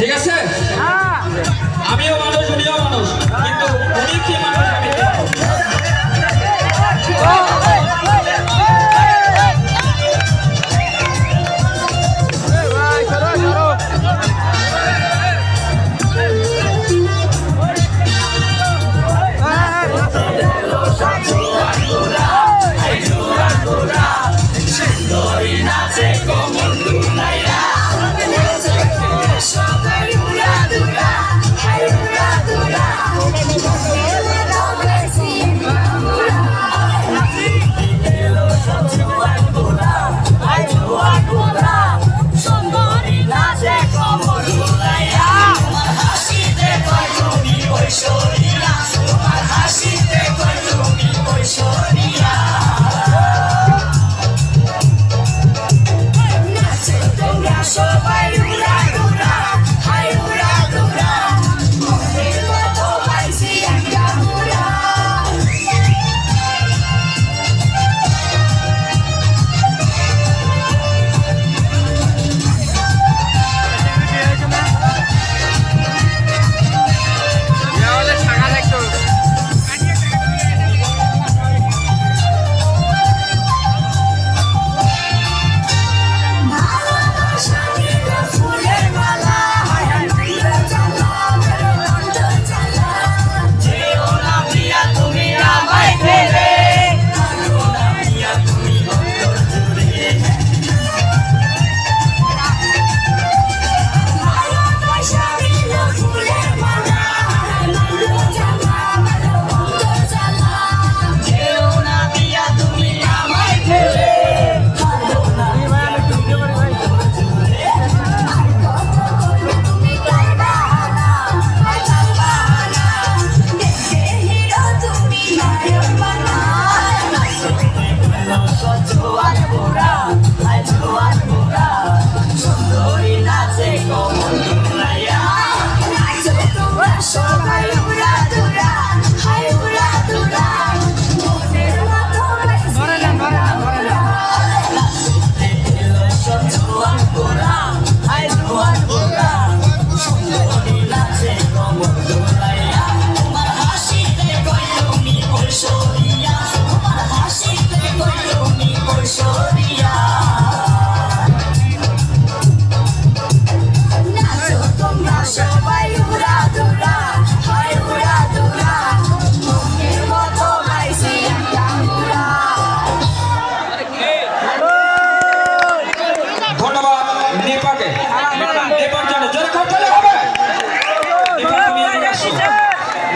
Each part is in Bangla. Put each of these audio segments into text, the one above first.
ঠিক আছে? আমিও মানুষ, উনিও মানুষ, কিন্তু উনি কি মানুষ আমি কি মানুষ?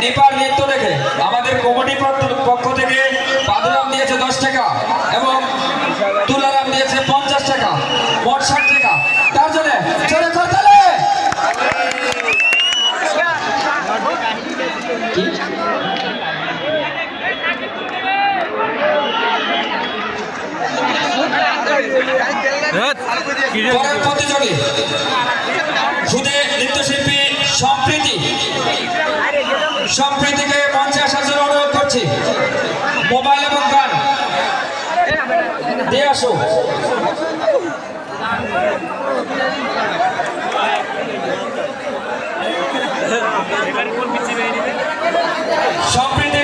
নেপার নৃত্য দেখে আমাদের কমিটির পক্ষ থেকে পাদুরাম দিয়েছে 10 টাকা এবং তুলারাম দিয়েছে 50 টাকা, মোট 60 টাকা। তার জন্য জোরে করতালে। পরের প্রতিযোগী খুদে নৃত্যশিল্পী সম্প্রীতিকে মঞ্চে আসার জন্য অনুরোধ করছি। মোবাইল এবং গান দিয়ে আসো। সম্প্রীতি